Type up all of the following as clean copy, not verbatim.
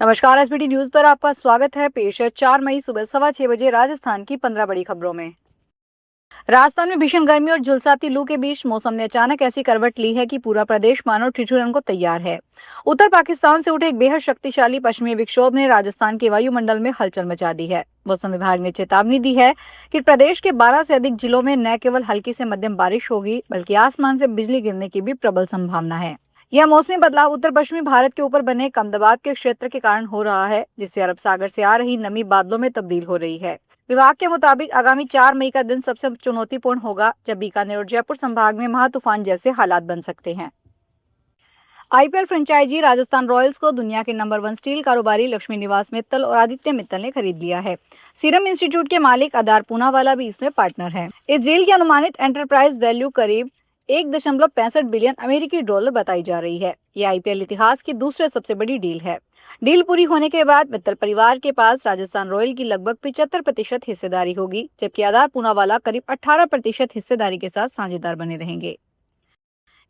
नमस्कार। SBT news पर आपका स्वागत है। पेश है 4 मई सुबह 6:15 राजस्थान की 15 बड़ी खबरों में। राजस्थान में भीषण गर्मी और झुलसाती लू के बीच मौसम ने अचानक ऐसी करवट ली है कि पूरा प्रदेश मानो ठिठुरन को तैयार है। उत्तर पाकिस्तान से उठे एक बेहद शक्तिशाली पश्चिमी विक्षोभ ने राजस्थान के वायुमंडल में हलचल मचा दी है। मौसम विभाग ने चेतावनी दी है कि प्रदेश के 12 से अधिक जिलों में न केवल हल्की से मध्यम बारिश होगी, बल्कि आसमान से बिजली गिरने की भी प्रबल संभावना है। यह मौसमी बदलाव उत्तर पश्चिमी भारत के ऊपर बने कम दबाव के क्षेत्र के कारण हो रहा है, जिससे अरब सागर से आ रही नमी बादलों में तब्दील हो रही है। विभाग के मुताबिक आगामी 4 मई का दिन सबसे चुनौतीपूर्ण होगा, जब बीकानेर और जयपुर संभाग में महातूफान जैसे हालात बन सकते हैं। आईपीएल फ्रेंचाइजी राजस्थान रॉयल्स को दुनिया के नंबर 1 स्टील कारोबारी लक्ष्मी निवास मित्तल और आदित्य मित्तल ने खरीद लिया है। सीरम इंस्टीट्यूट के मालिक आधार पूनावाला भी इसमें पार्टनर है। इस डील की अनुमानित एंटरप्राइज वैल्यू करीब 1.65 बिलियन अमेरिकी डॉलर बताई जा रही है। यह आईपीएल इतिहास की दूसरे सबसे बड़ी डील है। डील पूरी होने के बाद मित्तल परिवार के पास राजस्थान रॉयल की लगभग 75% हिस्सेदारी होगी, जबकि आधार पूनावाला करीब 18% हिस्सेदारी के साथ साझेदार बने रहेंगे।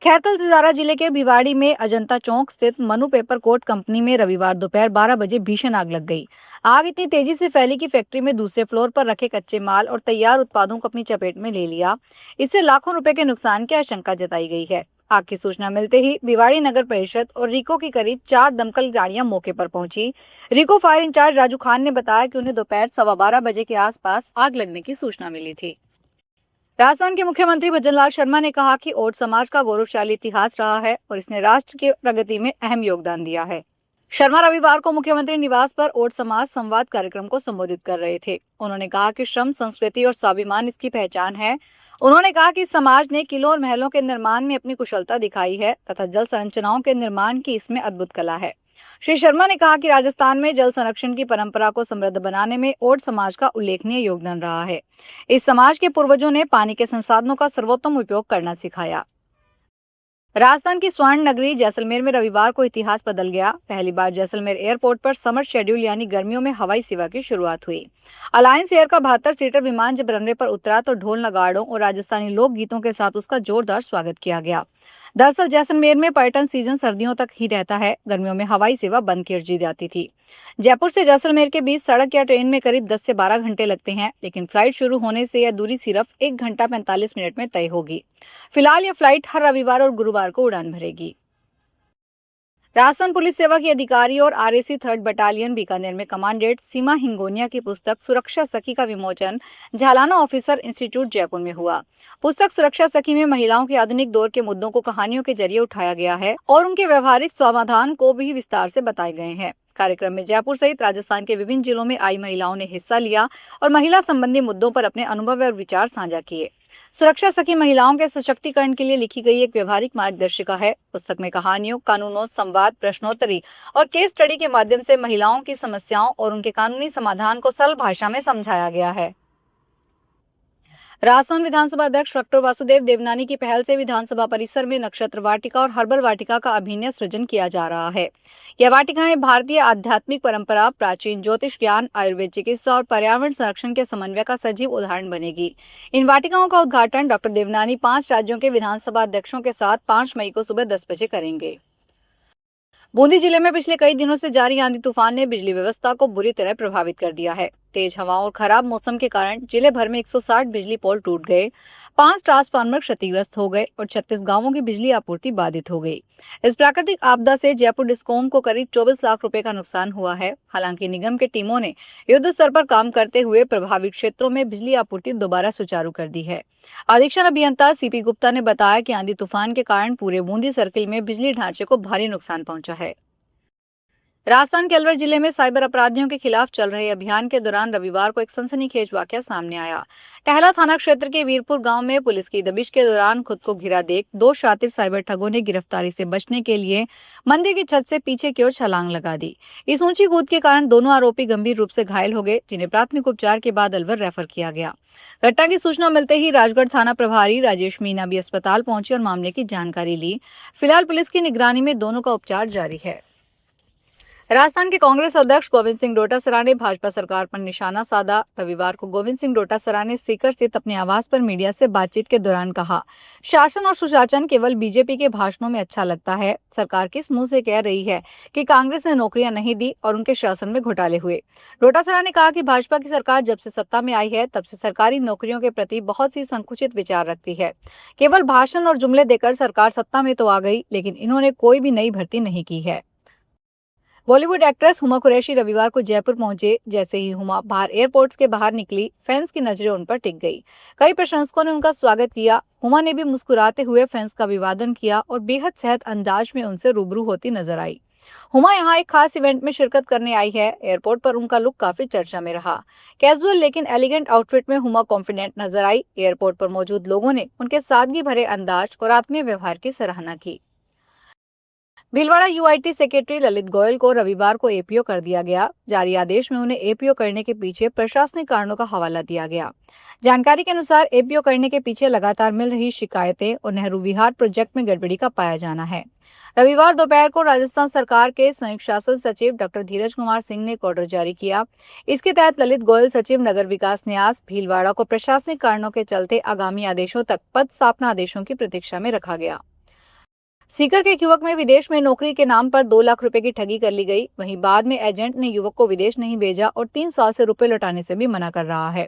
खैरथल तिजारा जिले के भिवाड़ी में अजंता चौक स्थित मनु पेपर कोट कंपनी में रविवार दोपहर 12 बजे भीषण आग लग गई। आग इतनी तेजी से फैली कि फैक्ट्री में दूसरे फ्लोर पर रखे कच्चे माल और तैयार उत्पादों को अपनी चपेट में ले लिया। इससे लाखों रुपए के नुकसान की आशंका जताई गई है। आग की सूचना मिलते ही भिवाड़ी नगर परिषद और रिको की करीब 4 दमकल गाड़ियां मौके पर पहुंची। रिको फायर इंचार्ज राजू खान ने बताया कि उन्हें दोपहर 12:15 बजे के आसपास आग लगने की सूचना मिली थी। राजस्थान के मुख्यमंत्री भजनलाल शर्मा ने कहा कि ओट समाज का गौरवशाली इतिहास रहा है और इसने राष्ट्र की प्रगति में अहम योगदान दिया है। शर्मा रविवार को मुख्यमंत्री निवास पर ओट समाज संवाद कार्यक्रम को संबोधित कर रहे थे। उन्होंने कहा कि श्रम, संस्कृति और स्वाभिमान इसकी पहचान है। उन्होंने कहा कि समाज ने किलों और महलों के निर्माण में अपनी कुशलता दिखाई है तथा जल संरचनाओं के निर्माण की इसमें अद्भुत कला है। श्री शर्मा ने कहा कि राजस्थान में जल संरक्षण की परंपरा को समृद्ध बनाने में ओट समाज का उल्लेखनीय योगदान रहा है। इस समाज के पूर्वजों ने पानी के संसाधनों का सर्वोत्तम उपयोग करना सिखाया। राजस्थान की स्वर्ण नगरी जैसलमेर में रविवार को इतिहास बदल गया। पहली बार जैसलमेर एयरपोर्ट पर समर शेड्यूल यानी गर्मियों में हवाई सेवा की शुरुआत हुई। अलायंस एयर का 72 सीटर विमान जब रनवे पर उतरा तो ढोल नगाड़ों और राजस्थानी लोक गीतों के साथ उसका जोरदार स्वागत किया गया। दरअसल जैसलमेर में पर्यटन सीजन सर्दियों तक ही रहता है। गर्मियों में हवाई सेवा बंद कर दी जाती थी। जयपुर से जैसलमेर के बीच सड़क या ट्रेन में करीब 10 से 12 घंटे लगते हैं, लेकिन फ्लाइट शुरू होने से यह दूरी सिर्फ 1 घंटा 45 मिनट में तय होगी। फिलहाल यह फ्लाइट हर रविवार और गुरुवार को उड़ान भरेगी। राजस्थान पुलिस सेवा की अधिकारी और आरएसी 3rd बटालियन बीकानेर में कमांडेंट सीमा हिंगोनिया की पुस्तक सुरक्षा सखी का विमोचन झालाना ऑफिसर इंस्टीट्यूट जयपुर में हुआ। पुस्तक सुरक्षा सखी में महिलाओं के आधुनिक दौर के मुद्दों को कहानियों के जरिए उठाया गया है और उनके व्यवहारिक समाधान को भी विस्तार से बताए गए हैं। कार्यक्रम में जयपुर सहित राजस्थान के विभिन्न जिलों में आई महिलाओं ने हिस्सा लिया और महिला संबंधी मुद्दों पर अपने अनुभव और विचार साझा किए। सुरक्षा सखी महिलाओं के सशक्तिकरण के लिए लिखी गई एक व्यवहारिक मार्गदर्शिका है। पुस्तक में कहानियों, कानूनों, संवाद, प्रश्नोत्तरी और केस स्टडी के माध्यम से महिलाओं की समस्याओं और उनके कानूनी समाधान को सरल भाषा में समझाया गया है। राजस्थान विधानसभा अध्यक्ष डॉक्टर वासुदेव देवनानी की पहल से विधानसभा परिसर में नक्षत्र वाटिका और हर्बल वाटिका का अभिनय सृजन किया जा रहा है। यह वाटिकाएं भारतीय आध्यात्मिक परंपरा, प्राचीन ज्योतिष ज्ञान, आयुर्वेद चिकित्सा और पर्यावरण संरक्षण के समन्वय का सजीव उदाहरण बनेगी। इन वाटिकाओं का उद्घाटन डॉक्टर देवनानी 5 राज्यों के विधानसभा अध्यक्षों के साथ 5 मई को सुबह 10 बजे करेंगे। बूंदी जिले में पिछले कई दिनों से जारी आंधी तूफान ने बिजली व्यवस्था को बुरी तरह प्रभावित कर दिया है। तेज हवाओं और खराब मौसम के कारण जिले भर में 160 बिजली पोल टूट गए, 5 ट्रांसफार्मर क्षतिग्रस्त हो गए और 36 गांवों की बिजली आपूर्ति बाधित हो गई। इस प्राकृतिक आपदा से जयपुर डिस्कॉम को करीब 24 लाख रुपए का नुकसान हुआ है। हालांकि निगम के टीमों ने युद्ध स्तर पर काम करते हुए प्रभावित क्षेत्रों में बिजली आपूर्ति दोबारा सुचारू कर दी है। अधीक्षण अभियंता सीपी गुप्ता ने बताया कि आंधी तूफान के कारण पूरे बूंदी सर्किल में बिजली ढांचे को भारी नुकसान पहुंचा है। राजस्थान के अलवर जिले में साइबर अपराधियों के खिलाफ चल रहे अभियान के दौरान रविवार को एक सनसनीखेज वाकया सामने आया। टहला थाना क्षेत्र के वीरपुर गांव में पुलिस की दबिश के दौरान खुद को घिरा देख 2 शातिर साइबर ठगों ने गिरफ्तारी से बचने के लिए मंदिर की छत से पीछे की ओर छलांग लगा दी। इस ऊंची कूद के कारण दोनों आरोपी गंभीर रूप से घायल हो गए, जिन्हें प्राथमिक उपचार के बाद अलवर रेफर किया गया। घटना की सूचना मिलते ही राजगढ़ थाना प्रभारी राजेश मीना भी अस्पताल पहुंचे और मामले की जानकारी ली। फिलहाल पुलिस की निगरानी में दोनों का उपचार जारी है। राजस्थान के कांग्रेस अध्यक्ष गोविंद सिंह डोटासरा ने भाजपा सरकार पर निशाना साधा। रविवार को गोविंद सिंह डोटासरा ने सीकर स्थित अपने आवास पर मीडिया से बातचीत के दौरान कहा, शासन और सुशासन केवल बीजेपी के भाषणों में अच्छा लगता है। सरकार किस मुंह से कह रही है कि कांग्रेस ने नौकरियां नहीं दी और उनके शासन में घोटाले हुए। डोटासरा ने कहा कि भाजपा की सरकार जब से सत्ता में आई है तब से सरकारी नौकरियों के प्रति बहुत सी संकुचित विचार रखती है। केवल भाषण और जुमले देकर सरकार सत्ता में तो आ गई, लेकिन इन्होंने कोई भी नई भर्ती नहीं की है। बॉलीवुड एक्ट्रेस हुमा कुरैशी रविवार को जयपुर पहुंचे। जैसे ही हुमा बाहर एयरपोर्ट के बाहर निकली, फैंस की नजरें उन पर टिक गई। कई प्रशंसकों ने उनका स्वागत किया। हुमा ने भी मुस्कुराते हुए फैंस का अभिवादन किया और बेहद सहज अंदाज में उनसे रूबरू होती नजर आई। हुमा यहाँ एक खास इवेंट में शिरकत करने आई है। एयरपोर्ट पर उनका लुक काफी चर्चा में रहा। कैजुअल लेकिन एलिगेंट आउटफिट में हुमा कॉन्फिडेंट नजर आई। एयरपोर्ट पर मौजूद लोगों ने उनके सादगी भरे अंदाज और आत्मीय व्यवहार की सराहना की। भीलवाड़ा यूआईटी सेक्रेटरी ललित गोयल को रविवार को एपीओ कर दिया गया। जारी आदेश में उन्हें एपीओ करने के पीछे प्रशासनिक कारणों का हवाला दिया गया। जानकारी के अनुसार एपीओ करने के पीछे लगातार मिल रही शिकायतें और नेहरू विहार प्रोजेक्ट में गड़बड़ी का पाया जाना है। रविवार दोपहर को राजस्थान सरकार के संयुक्त शासन सचिव डॉक्टर धीरज कुमार सिंह ने एक ऑर्डर जारी किया। इसके तहत ललित गोयल सचिव नगर विकास न्यास भीलवाड़ा को प्रशासनिक कारणों के चलते आगामी आदेशों तक पद स्थापना आदेशों की प्रतीक्षा में रखा गया। सीकर के एक युवक में विदेश में नौकरी के नाम पर 2 लाख रुपए की ठगी कर ली गई। वहीं बाद में एजेंट ने युवक को विदेश नहीं भेजा और 3 साल से रुपए लौटाने से भी मना कर रहा है।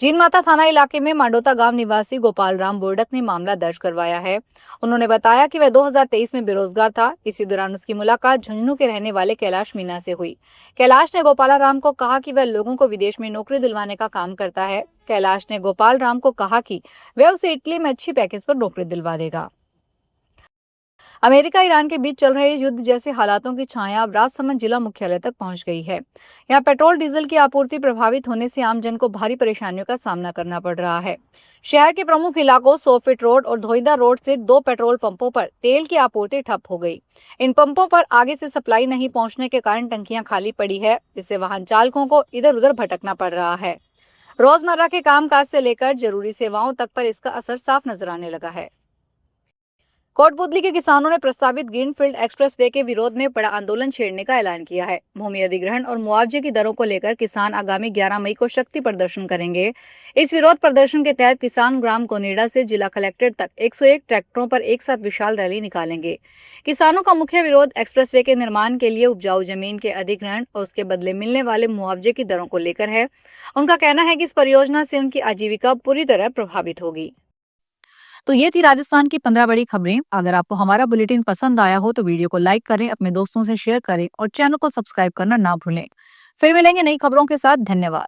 जीनमाता थाना इलाके में मांडोता गांव निवासी गोपाल राम बोर्डक ने मामला दर्ज करवाया है। उन्होंने बताया कि वह 2023 में बेरोजगार था। इसी दौरान उसकी मुलाकात झुंझुनू के रहने वाले कैलाश मीणा से हुई। कैलाश ने गोपाल राम को कहा कि वह लोगों को विदेश में नौकरी दिलवाने का काम करता है। कैलाश ने गोपाल राम को कहा कि वह उसे इटली में अच्छी पैकेज पर नौकरी दिलवा देगा। अमेरिका ईरान के बीच चल रहे युद्ध जैसे हालातों की छाया अब राजसमंद जिला मुख्यालय तक पहुंच गई है। यहाँ पेट्रोल डीजल की आपूर्ति प्रभावित होने से आमजन को भारी परेशानियों का सामना करना पड़ रहा है। शहर के प्रमुख इलाकों 100 फीट रोड और धोईदा रोड से 2 पेट्रोल पंपों पर तेल की आपूर्ति ठप हो गई। इन पंपों पर आगे से सप्लाई नहीं पहुंचने के कारण टंकियां खाली पड़ी है, जिससे वाहन चालकों को इधर उधर भटकना पड़ रहा है। रोजमर्रा के कामकाज से लेकर जरूरी सेवाओं तक पर इसका असर साफ नजर आने लगा है। कोटपुतली के किसानों ने प्रस्तावित ग्रीनफील्ड एक्सप्रेसवे के विरोध में बड़ा आंदोलन छेड़ने का ऐलान किया है। भूमि अधिग्रहण और मुआवजे की दरों को लेकर किसान आगामी 11 मई को शक्ति प्रदर्शन करेंगे। इस विरोध प्रदर्शन के तहत किसान ग्राम कोनेडा से जिला कलेक्ट्रेट तक 101 ट्रैक्टरों पर एक साथ विशाल रैली निकालेंगे। किसानों का मुख्य विरोध एक्सप्रेसवे के निर्माण के लिए उपजाऊ जमीन के अधिग्रहण और उसके बदले मिलने वाले मुआवजे की दरों को लेकर है। उनका कहना है कि इस परियोजना से उनकी आजीविका पूरी तरह प्रभावित होगी। तो ये थी राजस्थान की 15 बड़ी खबरें। अगर आपको हमारा बुलेटिन पसंद आया हो तो वीडियो को लाइक करें, अपने दोस्तों से शेयर करें और चैनल को सब्सक्राइब करना ना भूलें। फिर मिलेंगे नई खबरों के साथ। धन्यवाद।